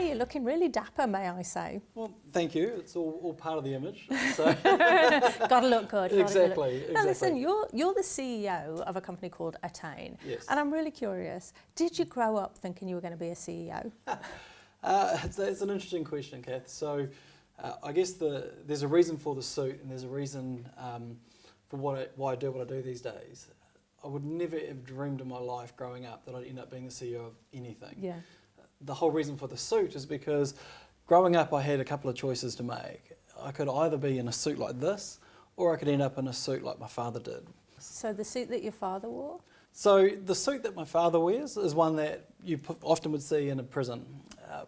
say, you're looking really dapper, may I say. Well, thank you. It's all part of the image. So. Got to look good. Exactly. Now listen, you're the CEO of a company called Attain. Yes. And I'm really curious, did you grow up thinking you were going to be a CEO? It's an interesting question, Kath. So I guess there's a reason for the suit, and there's a reason for why I do what I do these days. I would never have dreamed in my life growing up that I'd end up being the CEO of anything. Yeah. The whole reason for the suit is because growing up I had a couple of choices to make. I could either be in a suit like this, or I could end up in a suit like my father did. So the suit that your father wore? So the suit that my father wears is one that you often would see in a prison.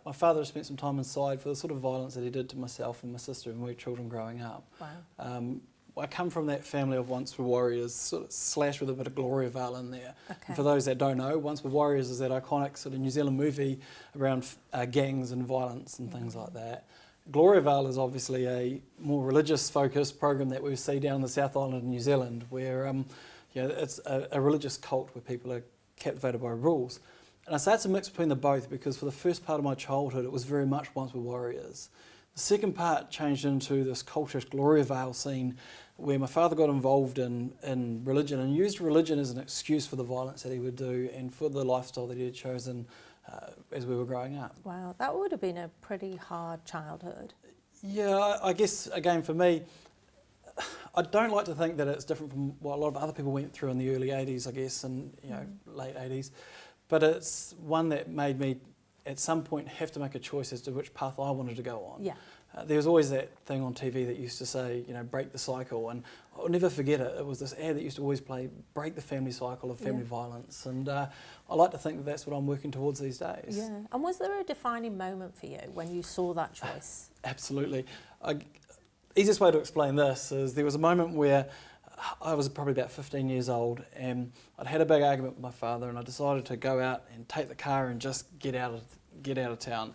My father spent some time inside for the sort of violence that he did to myself and my sister and we were children growing up. Wow. I come from that family of Once Were Warriors, sort of slashed with a bit of Gloria Vale in there. Okay. And for those that don't know, Once Were Warriors is that iconic sort of New Zealand movie around gangs and violence and things like that. Gloria Vale is obviously a more religious focused program that we see down in the South Island of New Zealand, where it's a religious cult where people are captivated by rules. And I say it's a mix between the both, because for the first part of my childhood it was very much Once Were Warriors. The second part changed into this cultish Gloria Vale scene where my father got involved in religion and used religion as an excuse for the violence that he would do and for the lifestyle that he had chosen as we were growing up. Wow, that would have been a pretty hard childhood. Yeah, I guess, again, for me, I don't like to think that it's different from what a lot of other people went through in the early 80s, I guess, and late 80s. But it's one that made me, at some point, have to make a choice as to which path I wanted to go on. Yeah. There was always that thing on TV that used to say, break the cycle, and I'll never forget it. It was this ad that used to always play, break the family cycle of family violence, and I like to think that that's what I'm working towards these days. Yeah. And was there a defining moment for you when you saw that choice? Absolutely. Easiest way to explain this is there was a moment where I was probably about 15 years old, and I'd had a big argument with my father, and I decided to go out and take the car and just get out of town.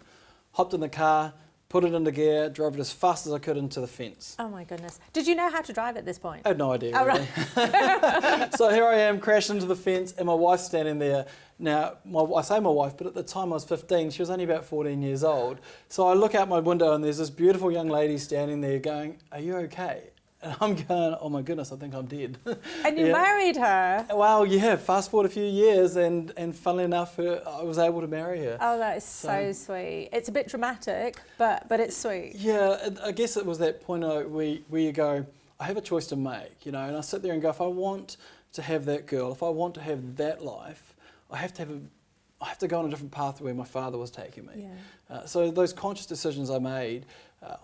Hopped in the car, put it into gear, drove it as fast as I could into the fence. Oh my goodness. Did you know how to drive at this point? I had no idea. Oh, really. right. So here I am, crashed into the fence, and my wife's standing there. Now, I say my wife, but at the time I was 15, she was only about 14 years old. So I look out my window and there's this beautiful young lady standing there going, "Are you okay?" And I'm going, "Oh my goodness, I think I'm dead." And you married her? Well, yeah, fast forward a few years and funnily enough, I was able to marry her. Oh, that is so sweet. It's a bit dramatic, but it's sweet. Yeah, I guess it was that point where you go, I have a choice to make, and I sit there and go, if I want to have that girl, if I want to have that life, I have to go on a different path where my father was taking me. Yeah. So those conscious decisions I made,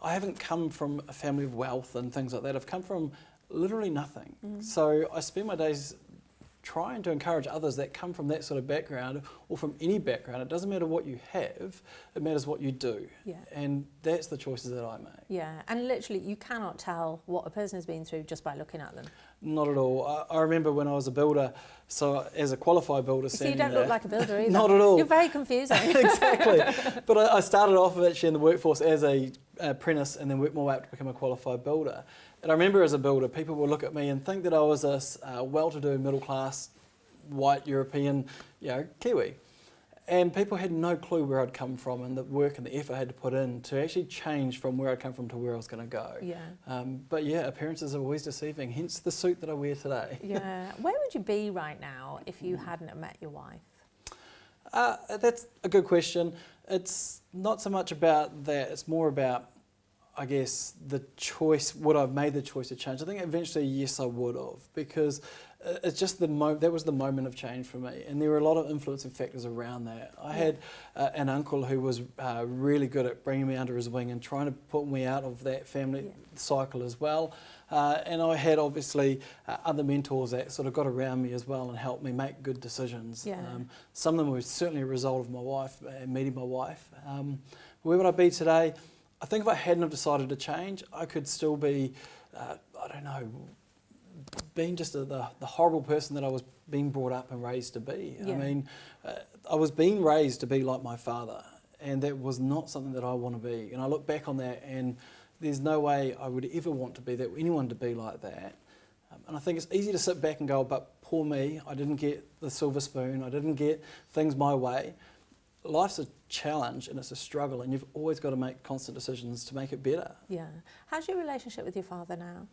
I haven't come from a family of wealth and things like that. I've come from literally nothing. So I spend my days trying to encourage others that come from that sort of background or from any background. It doesn't matter what you have, it matters what you do. Yeah. And that's the choices that I make. Yeah, and literally you cannot tell what a person has been through just by looking at them. Not at all. I remember when I was a builder, so as a qualified builder, so you don't look like a builder either. Not at all. You're very confusing. Exactly. But I started off actually in the workforce as a apprentice and then worked my way up to become a qualified builder. And I remember as a builder, people would look at me and think that I was a well-to-do, middle-class, white European, Kiwi. And people had no clue where I'd come from and the work and the effort I had to put in to actually change from where I'd come from to where I was going to go. Yeah. But yeah, appearances are always deceiving, hence the suit that I wear today. Yeah. Where would you be right now if you hadn't met your wife? That's a good question. It's not so much about that, it's more about, I guess, the choice, would I have made the choice to change? I think eventually, yes, I would have, because it's just that was the moment of change for me, and there were a lot of influencing factors around that. I had an uncle who was really good at bringing me under his wing and trying to put me out of that family cycle as well. And I had obviously other mentors that sort of got around me as well and helped me make good decisions. Yeah. Some of them were certainly a result of my wife and meeting my wife. Where would I be today? I think if I hadn't have decided to change, I could still be, I don't know, being just the horrible person that I was being brought up and raised to be. Yeah. I mean, I was being raised to be like my father, and that was not something that I want to be. And I look back on that, and there's no way I would ever want to be that, anyone to be like that. And I think it's easy to sit back and go, but poor me, I didn't get the silver spoon, I didn't get things my way. life's a challenge and it's a struggle, and you've always got to make constant decisions to make it better. Yeah. How's your relationship with your father now?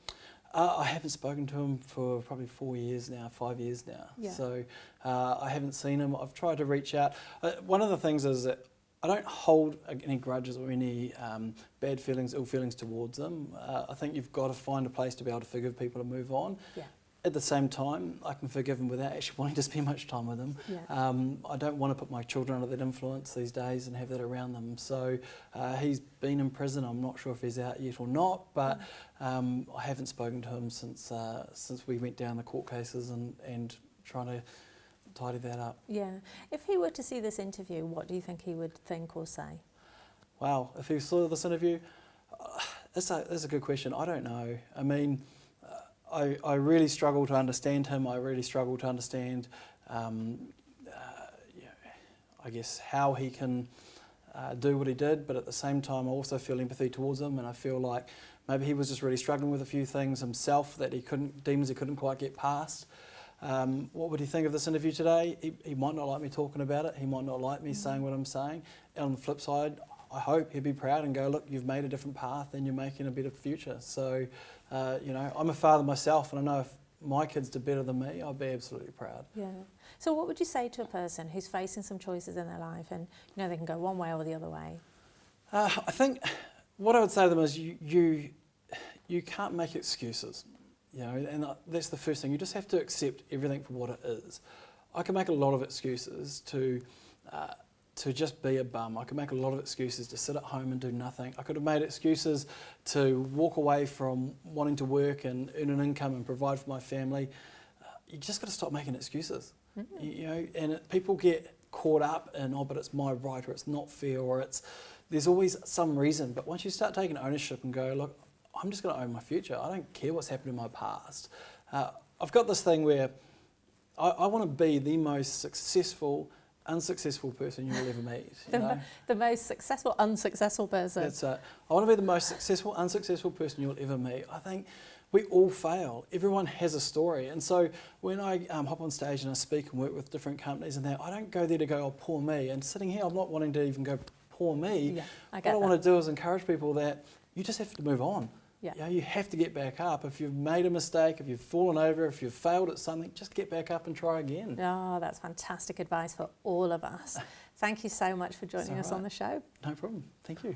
I haven't spoken to him for probably 4 years now, 5 years now. Yeah. So I haven't seen him. I've tried to reach out. One of the things is that I don't hold any grudges or any bad feelings, ill feelings towards them. I think you've got to find a place to be able to forgive people and move on. Yeah. At the same time, I can forgive them without actually wanting to spend much time with them. Yeah. I don't want to put my children under that influence these days and have that around them. So he's been in prison. I'm not sure if he's out yet or not, but I haven't spoken to him since we went down the court cases and trying to tidy that up. Yeah. If he were to see this interview, what do you think he would think or say? Wow, if he saw this interview, that's a good question. I don't know. I mean, I really struggle to understand him. I really struggle to understand, I guess, how he can do what he did. But at the same time, I also feel empathy towards him, and I feel like maybe he was just really struggling with a few things himself that demons he couldn't quite get past. What would he think of this interview today? He might not like me talking about it. He might not like me saying what I'm saying. And on the flip side, I hope he'd be proud and go, look, you've made a different path and you're making a better future. So, I'm a father myself, and I know if my kids did better than me, I'd be absolutely proud. Yeah. So what would you say to a person who's facing some choices in their life and, they can go one way or the other way? I think what I would say to them is you can't make excuses. And that's the first thing. You just have to accept everything for what it is. I can make a lot of excuses to just be a bum. I could make a lot of excuses to sit at home and do nothing. I could have made excuses to walk away from wanting to work and earn an income and provide for my family. You just got to stop making excuses. Mm-hmm. And people get caught up in, but it's my right, or it's not fair, or there's always some reason. But once you start taking ownership and go, look, I'm just going to own my future. I don't care what's happened in my past. I've got this thing where I want to be the most successful, unsuccessful person you will ever meet. The most successful, unsuccessful person. That's it. I want to be the most successful, unsuccessful person you'll ever meet. I think we all fail. Everyone has a story. And so when I hop on stage and I speak and work with different companies and that, I don't go there to go, oh, poor me. And sitting here, I'm not wanting to even go, poor me. Yeah, what I want to do is encourage people that you just have to move on. Yeah. You have to get back up. If you've made a mistake, if you've fallen over, if you've failed at something, just get back up and try again. Oh, that's fantastic advice for all of us. Thank you so much for joining us on the show. No problem. Thank you.